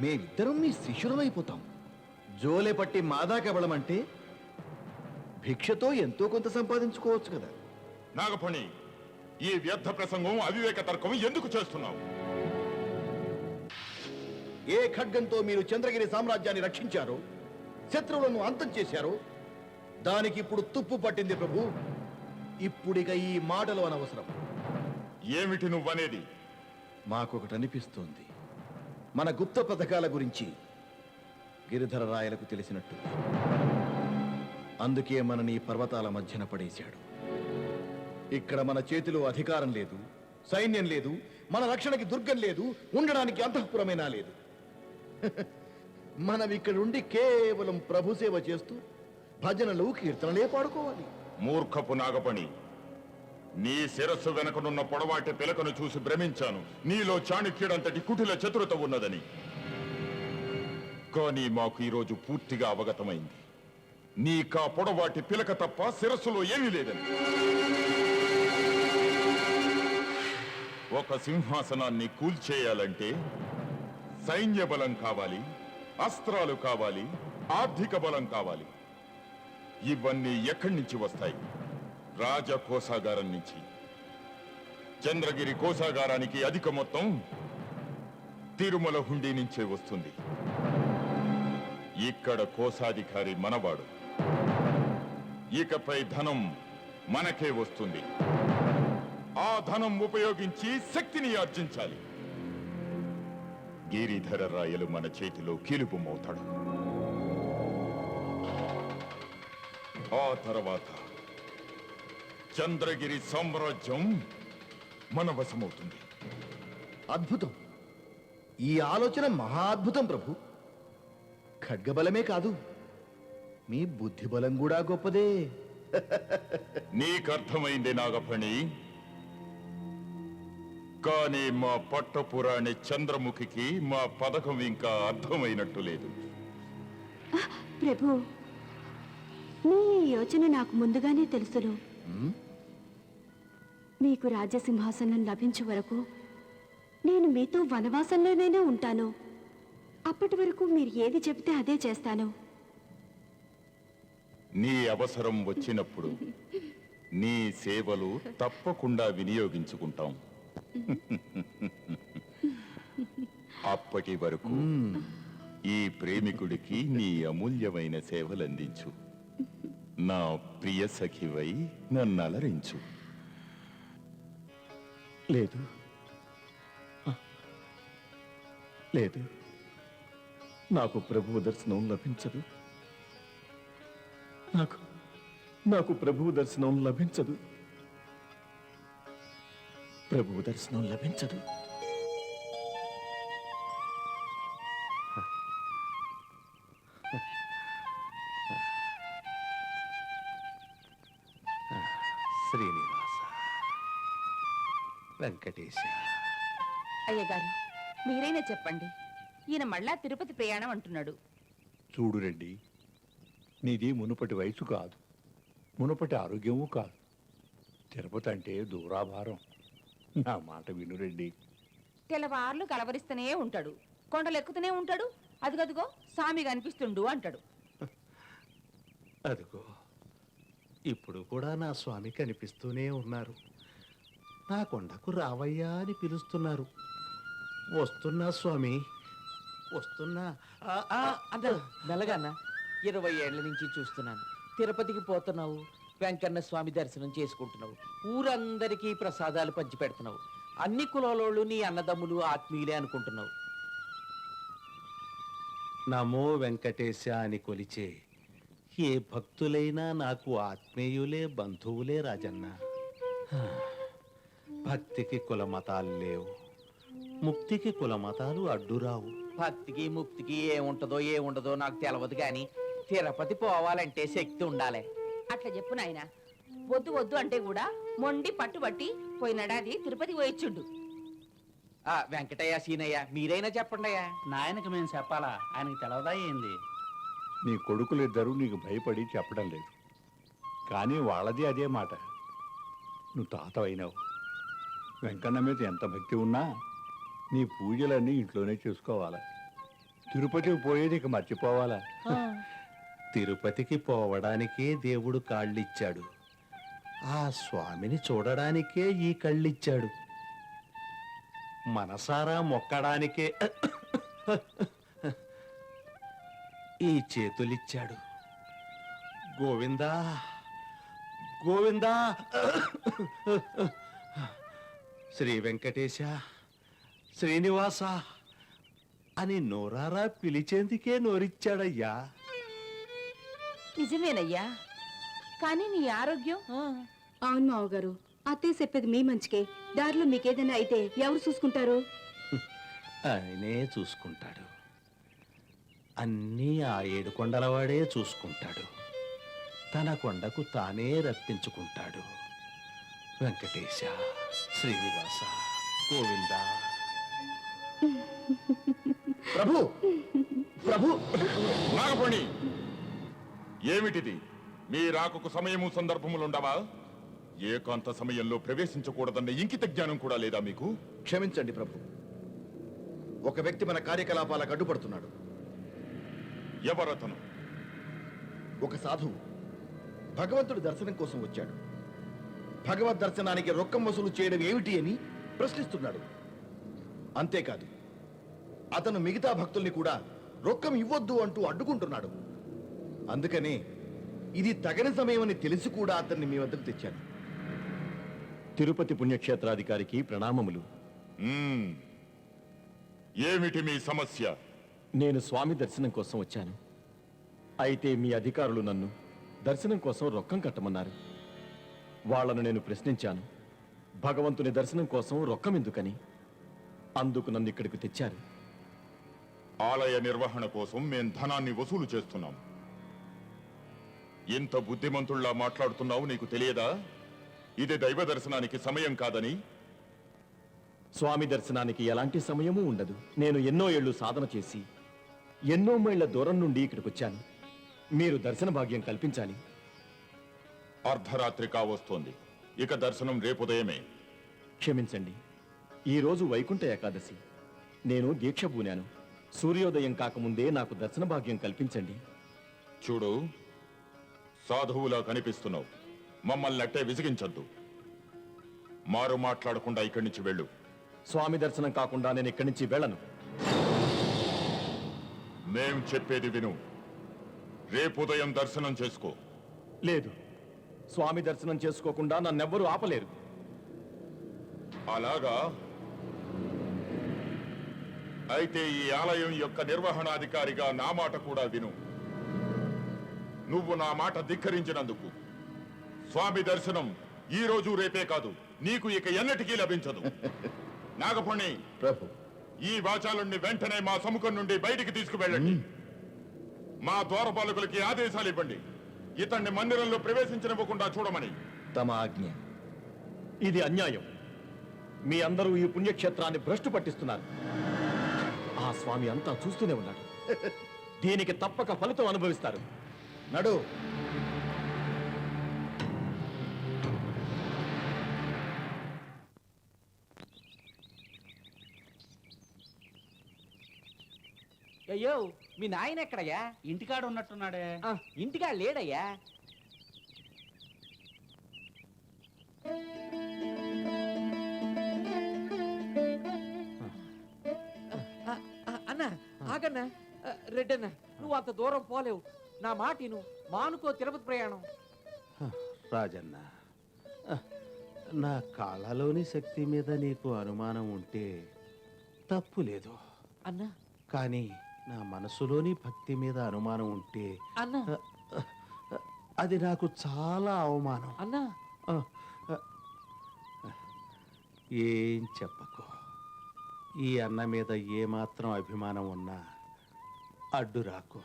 మేమిద్దరం మీ శిష్యులమైపోతాం. జోలే పట్టి మాదాకెవడమంటే భిక్షతో ఎంతో కొంత సంపాదించుకోవచ్చు కదా. నాగఫణి, ఈ వ్యర్థ ప్రసంగం అవివేక తర్కం ఎందుకు చేస్తున్నావు? ఏ ఖడ్గంతో మీరు చంద్రగిరి సామ్రాజ్యాన్ని రక్షించారో, శత్రువులను అంతం చేశారో దానికి ఇప్పుడు తుప్పు పట్టింది ప్రభు. ఇప్పుడిక ఈ మాటలు అనవసరం. ఏమిటి నువ్వనేది? మాకొకటి అనిపిస్తోంది. మన గుప్త పథకాల గురించి గిరిధర రాయలకు తెలిసినట్టు. అందుకే మనని పర్వతాల మధ్యన పడేశాడు. ఇక్కడ మన చేతిలో అధికారం లేదు, సైన్యం లేదు, మన రక్షణకి దుర్గం లేదు, ఉండడానికి అంతఃపురమైనా లేదు. మనం ఇక్కడుండి కేవలం ప్రభు సేవ చేస్తూ భజనలు కీర్తనలే పాడుకోవాలి. మూర్ఖపు నాగపణి, నీ శిరస్సు వెనకనున్న పొడవాటి పిలకను చూసి భ్రమించాను నీలో చాణక్యుడంతటి కుటిల చతురత ఉన్నదని. కానీ మాకు ఈరోజు పూర్తిగా అవగతమైంది, నీకా పొడవాటి పిలక తప్ప శిరస్సులో ఏమీ లేదని. ఒక సింహాసనాన్ని కూల్చేయాలంటే సైన్య బలం కావాలి, అస్త్రాలు కావాలి, ఆర్థిక బలం కావాలి. ఇవన్నీ ఎక్కడి నుంచి వస్తాయి? రాజ కోశాగారం నుంచి. చంద్రగిరి కోశాగారానికి అధిక మొత్తం తిరుమల హుండీ నుంచే వస్తుంది. ఇక్కడ కోశాధికారి మనవాడు. ఇకపై ధనం మనకే వస్తుంది. ఆ ధనం ఉపయోగించి శక్తిని ఆర్జించాలి. గిరిధర రాయలు మన చేతిలో కీలుపుమవుతాడు. ఆ తర్వాత చంద్రగిరి సామ్రాజ్యం మన వశమవుతుంది. అద్భుతం. ఈ ఆలోచన మహా అద్భుతం ప్రభు. ఖడ్గబలమే కాదు, మీ బుద్ధి బలం కూడా గొప్పదే. నీకర్థమైంది నాగఫణి. కానీ మా పట్టపురాణి చంద్రముఖికి మా పథకం ఇంకా అర్థమైనట్టు లేదు. ప్రభు, మీ యోచన నాకు ముందుగానే తెలుసును. మీకు రాజసింహాసనం లభించే వరకు నేను మీతో వనవాసంలోనే ఉంటాను. అప్పటి వరకు మీరు ఏది చెబితే అదే చేస్తాను. నీ అవసరం వచ్చినప్పుడు నీ సేవలు తప్పకుండా వినియోగించుకుంటాం. అప్పటి వరకు ఈ ప్రేమికుడికి నీ అమూల్యమైన సేవలందించు. నా ప్రియ సఖివై నన్నలరించు. లేదు లేదు, నాకు ప్రభువు దర్శనం లభించదు. నాకు ప్రభువు దర్శనం లభించదు. ప్రభువు దర్శనం లభించదు. శ్రీనివాస, వెంకటేశ. అయ్యగారు, మీరైనా చెప్పండి. ఈయన మళ్ళా తిరుపతి ప్రయాణం అంటున్నాడు. చూడు రెడ్డి, నీది మునుపటి వయసు కాదు, మునుపటి ఆరోగ్యము కాదు. తిరుపతి అంటే దూరాభారం. నా మాట విను రెడ్డి. తెల్లవార్లు కలవరిస్తూనే ఉంటాడు, కొండలు ఎక్కుతూనే ఉంటాడు. అదిగదిగో స్వామి కనిపిస్తుండు అంటాడు. అదిగో ఇప్పుడు కూడా నా స్వామి కనిపిస్తూనే ఉన్నారు. నా కొండకు రావయ్యా అని పిలుస్తున్నారు. వస్తున్నా స్వామి, వస్తున్నా. అందరూ మెల్లగన్నా. 20 ఏళ్ల నుంచి చూస్తున్నాను. తిరుపతికి పోతున్నావు, వెంకన్న స్వామి దర్శనం చేసుకుంటున్నావు, ఊరందరికీ ప్రసాదాలు పంచి పెడుతున్నావు. అన్ని కులాలోళ్ళు నీ అన్నదమ్ములు ఆత్మీయులే అనుకుంటున్నావు. నమో వెంకటేశ అని కొలిచే ఏ భక్తులైనా నాకు ఆత్మీయులే, బంధువులే రాజన్న. భక్తికి కుల మతాలు లేవు, ముక్తికి కుల మతాలు అడ్డురావు. భక్తికి ముక్తికి ఏముండదో నాకు తెలియదు, కానీ తిరుపతి పోవాలంటే శక్తి ఉండాలి. అట్లా చెప్పు నాయన. వద్దు వద్దు అంటే కూడా మొండి పట్టుబట్టి పోయినడాది తిరుపతి పోయిచ్చుండు. వెంకటయ్య, సీనయ్య, మీరైనా చెప్పండి అయ్యా. నాయనకి మేము చెప్పాలా? ఆయనకి తెలవదా ఏంది? నీ కొడుకులిద్దరూ నీకు భయపడి చెప్పడం లేదు, కానీ వాళ్ళది అదే మాట. నువ్వు తాతవైనావు. వెంకన్న మీద ఎంత భక్తి ఉన్నా నీ పూజలన్నీ ఇంట్లోనే చేసుకోవాలి. తిరుపతికి పోయేది ఇక మర్చిపోవాలా? తిరుపతికి పోవడానికే దేవుడు కాళ్ళిచ్చాడు. ఆ స్వామిని చూడడానికే ఈ కళ్ళిచ్చాడు. మనసారా మొక్కడానికే ఈ చేతులిచ్చాడు. గోవిందా గోవిందా, శ్రీ వెంకటేశ, శ్రీనివాస అని నోరారా పిలిచేందుకే నోరిచ్చాడయ్యా. నిజమేనయ్యా, కానీ నీ ఆరోగ్యం అవును మావగారు, అత్తయ్య చెప్పేది మీ మంచికే. దారిలో మీకేదైనా అయితే ఎవరు చూసుకుంటారు? ఆయనే చూసుకుంటాడు. అన్నీ ఆ ఏడు కొండలవాడే చూసుకుంటాడు. తన కొండకు తానే రప్పించుకుంటాడు. వెంకటేశ, శ్రీనివాస, గోవింద. ప్రభు ప్రభు నాగపణి, ఏమిటిది? మీ రాకకు సమయము సందర్భములుండవా? ఏకాంత సమయంలో ప్రవేశించకూడదన్న ఇంకిత జ్ఞానం కూడా లేదా మీకు? క్షమించండి ప్రభు, ఒక వ్యక్తి మన కార్యకలాపాలకు అడ్డుపడుతున్నాడు. ఎవరతను? ఒక సాధువు భగవంతుడి దర్శనం కోసం వచ్చాడు. భగవద్ దర్శనానికి రొక్కం వసూలు చేయడం ఏమిటి అని ప్రశ్నిస్తున్నాడు. అంతేకాదు, అతను మిగతా భక్తుల్ని కూడా రొక్కం ఇవ్వొద్దు అంటూ అడ్డుకుంటున్నాడు. అందుకనే ఇది తగని సమయమని తెలిసి కూడా అతన్ని మీ వద్దకు తెచ్చాను. తిరుపతి పుణ్యక్షేత్రాధికారికి ప్రణామములు. మ్మ్. ఏమిటి మీ సమస్య? నేను స్వామి దర్శనం కోసం వచ్చాను. అయితే మీ అధికారులు నన్ను దర్శనం కోసం రొక్కం కట్టమన్నారు. వాళ్లను నేను ప్రశ్నించాను, భగవంతుని దర్శనం కోసం రొక్కం ఎందుకని. అందుకు నన్ను ఇక్కడికి తెచ్చారు. ఆలయ నిర్వహణ కోసం మేం ధనాన్ని వసూలు చేస్తున్నాం. ఇంత బుద్ధిమంతుల్లా మాట్లాడుతున్నావు, నీకు తెలియదా ఇది దైవ దర్శనానికి సమయం కాదని? స్వామి దర్శనానికి ఎలాంటి సమయమూ ఉండదు. నేను ఎన్నో ఏళ్లు సాధన చేసి ఎన్నో మైళ్ళ దూరం నుండి ఇక్కడికి వచ్చాను. మీరు దర్శన భాగ్యం కల్పించాలి. అర్ధరాత్రి కావస్తోంది, ఇక దర్శనం రేపుదయమే. క్షమించండి, ఈరోజు వైకుంఠ ఏకాదశి. నేను దీక్ష పూనాను. సూర్యోదయం కాకముందే నాకు దర్శన భాగ్యం కల్పించండి. చూడు, సాధువులా కనిపిస్తున్నావు. మమ్మల్ని అట్టే విసిగించద్దు. మారు మాట్లాడకుండా ఇక్కడి నుంచి వెళ్ళు. స్వామి దర్శనం కాకుండా నేను ఇక్కడి నుంచి వెళ్ళను. మేం చెప్పేది విను. రేపు ఉదయం దర్శనం చేసుకో. లేదు, స్వామి దర్శనం చేసుకోకుండా నన్నెవ్వరూ ఆపలేరు. అలాగా? అయితే ఈ ఆలయం యొక్క నిర్వహణాధికారిగా నా మాట కూడా విను. నువ్వు నా మాట ధిక్కరించినందుకు స్వామి దర్శనం ఈ రోజు రేపే కాదు, నీకు ఇక ఎన్నటికీ లభించదు. నాగపణి, ప్రభు, ఈ వాచాలుణ్ణి వెంటనే మా సముఖం నుండి బయటికి తీసుకువెళ్ళండి. మా ద్వారపాలకులకి ఆదేశాలు ఇవ్వండి, ఇతన్ని మందిరంలో ప్రవేశించనివ్వకుండా చూడమని. తమ ఆజ్ఞ. ఇది అన్యాయం. మీ అందరూ ఈ పుణ్యక్షేత్రాన్ని భ్రష్టు పట్టిస్తున్నారు. ఆ స్వామి అంతా చూస్తూనే ఉన్నాడు. దీనికి తప్పక ఫలితం అనుభవిస్తారు. నడు. అయ్యో, మీ నాయన ఎక్కడయ్యా? ఇంటికాడ ఉన్నట్టున్నాడే. ఇంటికా లేడయ్యా. అన్నా, ఆగన్నా. రెడ్డన్నా, నువ్వు అంత దూరం పోలేవు. నా మాటిను, మానుకో తిరుపతి ప్రయాణం. రాజన్న, నా కాళ్ళలోని శక్తి మీద నీకు అనుమానం ఉంటే తప్పు లేదు. అన్నా, కానీ నా మనసులోని భక్తి మీద అనుమానం ఉంటే అన్నా, అది నాకు చాలా అవమానం. అన్నా. ఏం చెప్పకు. ఈ అన్న మీద ఏమాత్రం అభిమానం ఉన్నా అడ్డు రాకు.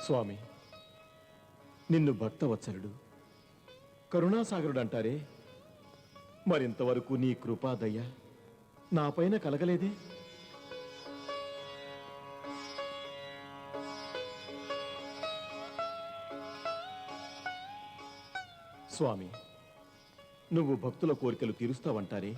స్వామి, నిన్ను భక్తవత్సలుడు, కరుణాసాగరుడు అంటారే, మరింతవరకు నీ కృపా దయ నాపైన కలగలేదే. స్వామి, నువ్వు భక్తుల కోరికలు తీరుస్తావంటారే,